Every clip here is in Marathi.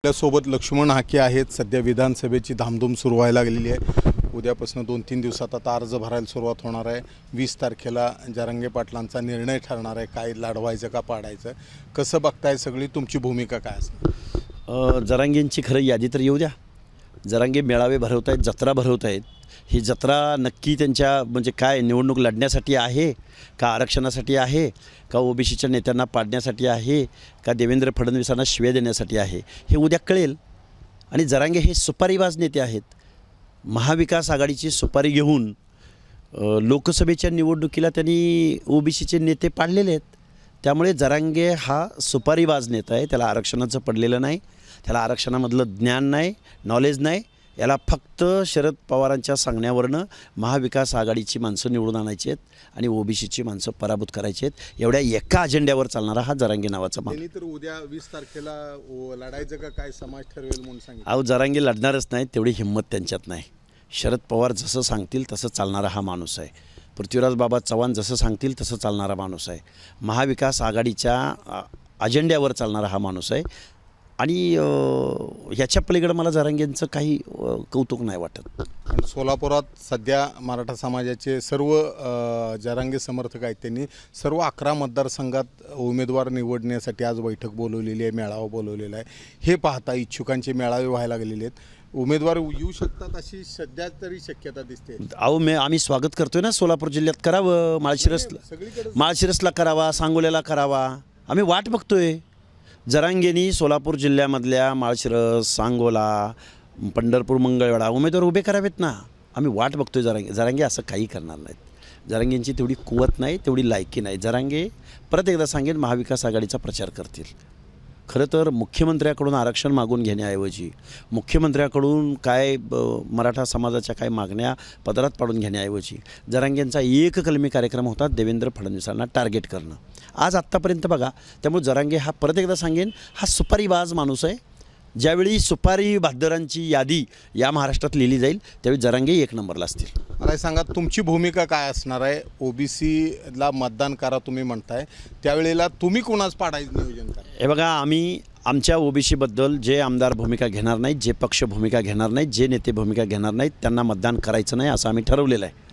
आपल्यासोबत लक्ष्मण हाके आहेत। सध्या विधानसभेची धामधूम सुरू व्हायला लागलेली आहे। उद्यापासून 2-3 दिवसात आता अर्ज भरायला सुरुवात होणार आहे। 20 तारखेला जरांगे पाटलांचा निर्णय ठरणार आहे, काय लढवायचं का पाडायचं। कसं बघताय, सगळी तुमची भूमिका काय असणार? जरांगेंची खरं यादी तर येऊ द्या। जरांगे मेळावे भरवत आहेत, जत्रा भरवत आहेत। ही जत्रा नक्की त्यांच्या म्हणजे काय निवडणूक लढण्यासाठी आहे का आरक्षणासाठी आहे का ओबीसीच्या नेत्यांना पाडण्यासाठी आहे का देवेंद्र फडणवीसांना शिव्या देण्यासाठी आहे, हे उद्या कळेल। आणि जरांगे हे सुपारीबाज नेते आहेत। महाविकास आघाडीची सुपारी घेऊन लोकसभेच्या निवडणुकीला त्यांनी ओबीसीचे नेते पाडलेले आहेत। त्यामुळे जरांगे हा सुपारीबाज नेता आहे। त्याला आरक्षणाचं पडलेलं नाही, त्याला आरक्षणामधलं ज्ञान नाही, नॉलेज नाही। याला फक्त शरद पवारांच्या सांगण्यावरनं महाविकास आघाडीची माणसं निवडून आणायची आहेत आणि ओबीसीची माणसं पराभूत करायची आहेत। एवढ्या एका अजेंड्यावर चालणारा हा जरांगे नावाचा माणूस। त्यांनी तर उद्या 20 तारखेला लढायचं का काय समाज ठरवेल म्हणून सांगितलं। अहो, जरांगे लढणारच नाही, तेवढी हिंमत त्यांच्यात नाही। शरद पवार जसं सांगतील तसं चालणारा हा माणूस आहे। पृथ्वीराज बाबा चव्हाण जसं सांगतील तसं चालणारा माणूस आहे। महाविकास आघाडीच्या अजेंड्यावर चालणारा हा माणूस आहे। आणि ह्याच्या पलीकडे मला जरांगेंचं काही कौतुक नाही वाटत। पण सोलापुरात सध्या मराठा समाजाचे सर्व जरांगे समर्थक आहेत। त्यांनी सर्व 11 मतदारसंघात उमेदवार निवडण्यासाठी आज बैठक बोलवलेली आहे, मेळावा बोलवलेला आहे। हे पाहता इच्छुकांचे मेळावे व्हायला लागलेले आहेत। उमेदवार येऊ शकतात अशी सध्या तरी शक्यता दिसते। अहो, आम्ही स्वागत करतोय ना। सोलापूर जिल्ह्यात करावं, माळशिरसला करावा, सांगोल्याला करावा। आम्ही वाट बघतोय। जरांगेनी सोलापूर जिल्ह्यामधल्या माळशिरस, सांगोला, पंढरपूर, मंगळवेढा उमेदवार उभे करावेत ना। आम्ही वाट बघतोय। जरांगे असं काही करणार नाहीत। जरांगेंची तेवढी कुवत नाही, तेवढी लायकी नाही। जरांगे परत एकदा सांगेन महाविकास आघाडीचा प्रचार करतील। खरं तर मुख्यमंत्र्याकडून आरक्षण मागून घेण्याऐवजी, मुख्यमंत्र्याकडून काय मराठा समाजाच्या काय मागण्या पदरात पाडून घेण्याऐवजी जरांगेंचा एक कलमी कार्यक्रम होता देवेंद्र फडणवीसांना टार्गेट करणं। आज आत्तापर्यंत बघा। त्यामुळे जरांगे हा परत एकदा सांगेन हा सुपारीबाज माणूस आहे। ज्यावेळी सुपारी बहादरांची यादी या महाराष्ट्रात लिहिली जाईल त्यावेळी जरांगे 1 नंबरला असतील। मला सांगा, तुमची भूमिका काय असणार आहे? ओबीसीला मतदान करा तुम्ही म्हणताय, त्यावेळेला तुम्ही कोणाच पाडायचं नियोजन करा? हे बघा, आम्ही आमच्या ओबीसीबद्दल जे आमदार भूमिका घेणार नाहीत, जे पक्ष भूमिका घेणार नाहीत, जे नेते भूमिका घेणार नाहीत त्यांना मतदान करायचं नाही असं आम्ही ठरवलेलं आहे।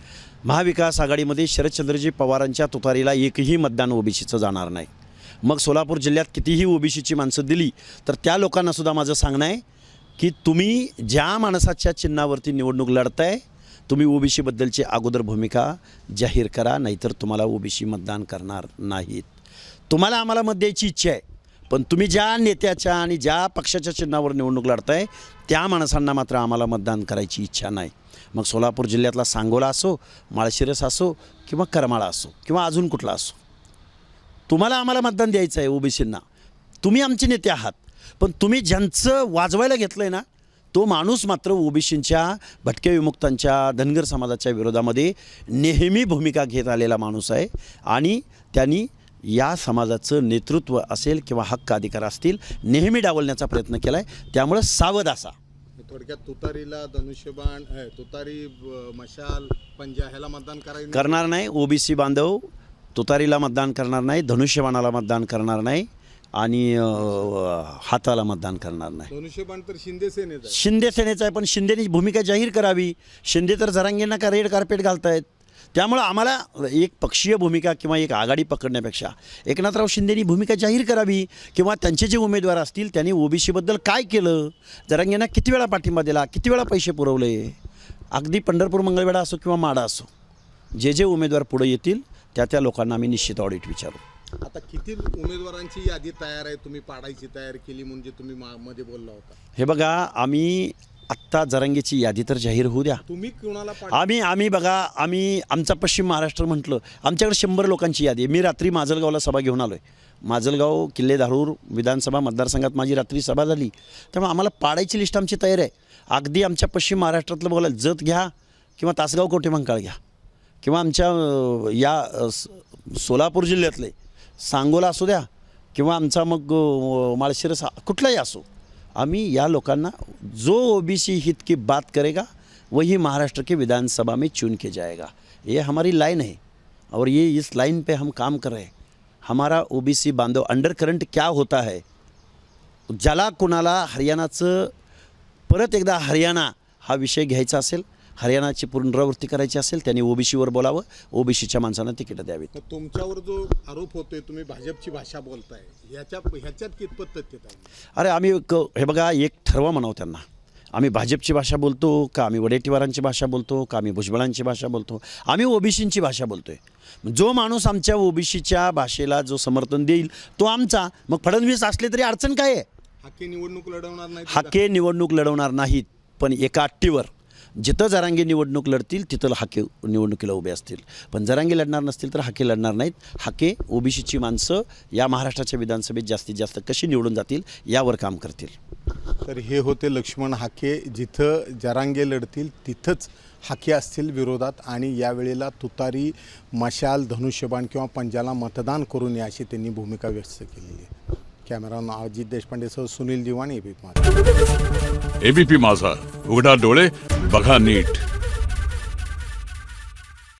महाविकास आघाडीमध्ये शरदचंद्रजी पवारांच्या तुतारीला एकही मतदान ओबीसीचं जाणार नाही। मग सोलापूर जिल्ह्यात कितीही ओबीसीची माणसं दिली तर त्या लोकांनासुद्धा माझं सांगणं आहे की तुम्ही ज्या माणसाच्या चिन्हावरती निवडणूक लढताय तुम्ही ओबीसीबद्दलची अगोदर भूमिका जाहीर करा, नाहीतर तुम्हाला ओबीसी मतदान करणार नाहीत। तुम्हाला आम्हाला मत द्यायची इच्छा आहे, पण तुम्ही ज्या नेत्याच्या आणि ज्या पक्षाच्या चिन्हावर निवडणूक लढताय त्या माणसांना मात्र आम्हाला मतदान करायची इच्छा नाही। मग सोलापूर जिल्ह्यातला सांगोला असो, माळशिरस असो किंवा करमाळा असो किंवा अजून कुठला असो, तुम्हाला आम्हाला मतदान द्यायचं आहे ओबीसींना। तुम्ही आमचे नेते आहात, पण तुम्ही ज्यांचं वाजवायला घेतलं आहे ना तो माणूस मात्र ओबीसींच्या, भटक्या विमुक्तांच्या, धनगर समाजाच्या विरोधामध्ये नेहमी भूमिका घेत आलेला माणूस आहे। आणि त्यांनी या समाजाचं नेतृत्व असेल किंवा हक्क अधिकार असतील नेहमी डावलण्याचा प्रयत्न केला आहे। त्यामुळे सावध असा। थोडक्यात तुतारीला धनुष्यबाण, तुतारी, मशाल, पंजा ह्याला मतदान करणार नाही। ओबीसी बांधव तुतारीला मतदान करणार नाही, धनुष्यबाणाला मतदान करणार नाही आणि हाताला मतदान करणार नाही। धनुष्यबाण तर शिंदे सेनेचा आहे, पण शिंदेनी भूमिका जाहीर करावी। शिंदे तर जरांगेंना का रेड कार्पेट घालतायत। त्यामुळं आम्हाला एक पक्षीय भूमिका किंवा एक आघाडी पकडण्यापेक्षा एकनाथराव शिंदेनी भूमिका जाहीर करावी, किंवा त्यांचे जे उमेदवार असतील त्यांनी ओबीसीबद्दल काय केलं, जरांगेंना किती वेळा पाठिंबा दिला, किती वेळा पैसे पुरवले। अगदी पंढरपूर, मंगळवेढा असो किंवा माडा असो, जे जे उमेदवार पुढे येतील त्या लोकांना आम्ही निश्चित ऑडिट विचारू। आता किती उमेदवारांची यादी तयार आहे, तुम्ही पाडायची तयार केली म्हणजे तुम्ही मध्ये बोलला होता? हे बघा, आम्ही आत्ता जरांगेची यादी तर जाहीर होऊ द्या। तुम्ही कोणाला आम्ही बघा, आमचा पश्चिम महाराष्ट्र म्हटलं आमच्याकडे 100 लोकांची यादी आहे। मी रात्री माजलगावला सभा घेऊन आलो आहे। माजलगाव, किल्ले धारूर विधानसभा मतदारसंघात माझी रात्री सभा झाली। त्यामुळे आम्हाला पाडायची लिस्ट आमची तयार आहे। अगदी आमच्या पश्चिम महाराष्ट्रातलं बोलायला जत घ्या किंवा तासगाव, कोटेमंकाळ घ्या किंवा आमच्या या सोलापूर जिल्ह्यातले सांगोला असू द्या किंवा आमचा मग माळशिरस कुठलाही असो, आम्ही या लोकांना जो ओबीसी हित की बात करेगा वही महाराष्ट्र के विधानसभा में चुन के जाएगा। ये हमारी लाइन है और ये इस लाइन पे हम काम कर रहे हैं। हमारा ओबीसी बांधव अंडर करंट क्या होता है ज्याला कोणाला हरियाणाचं परत एकदा हरियाणा हा विषय घ्यायचा असेल, हरियाणाची पुनरावृत्ती करायची असेल, त्यांनी ओबीसीवर बोलावं, ओबीसीच्या माणसांना तिकीटं द्यावीत. तर तुमच्यावर जो आरोप होतोय तुम्ही भाजपची भाषा बोलताय ह्याच्यात कितपत तथ्यता आहे? अरे आम्ही हे बघा, एक ठरवा म्हणावं त्यांना, आम्ही भाजपची भाषा बोलतो का, आम्ही वडेट्टीवारांची भाषा बोलतो का, आम्ही भुजबळांची भाषा बोलतो, आम्ही ओबीसींची भाषा बोलतोय. जो माणूस आमच्या ओबीसीच्या भाषेला जो समर्थन देईल तो आमचा. मग फडणवीस असले तरी अडचण काय आहे? हाके निवडणूक लढवणार नाही. हाके निवडणूक लढवणार नाहीत, पण एका अट्टीवर जिथं जरांगे निवडणूक लढतील तिथं हाके निवडणुकीला उभे असतील. पण जरांगे लढणार नसतील तर हाके लढणार नाहीत. हाके ओबीसीची माणसं या महाराष्ट्राच्या विधानसभेत जास्तीत जास्त कशी निवडून जातील यावर काम करतील. तर हे होते लक्ष्मण हाके. जिथं जरांगे लढतील तिथंच हाके असतील विरोधात, आणि यावेळेला तुतारी, मशाल, धनुष्यबाण किंवा पंजाला मतदान करू नये अशी त्यांनी भूमिका व्यक्त केलेली आहे. कॅमेरामॅन अजित देशपांडेसह सुनील दिवाण, एबीपी माझा. एबीपी माझा, उघडा डोळे बघा नीट.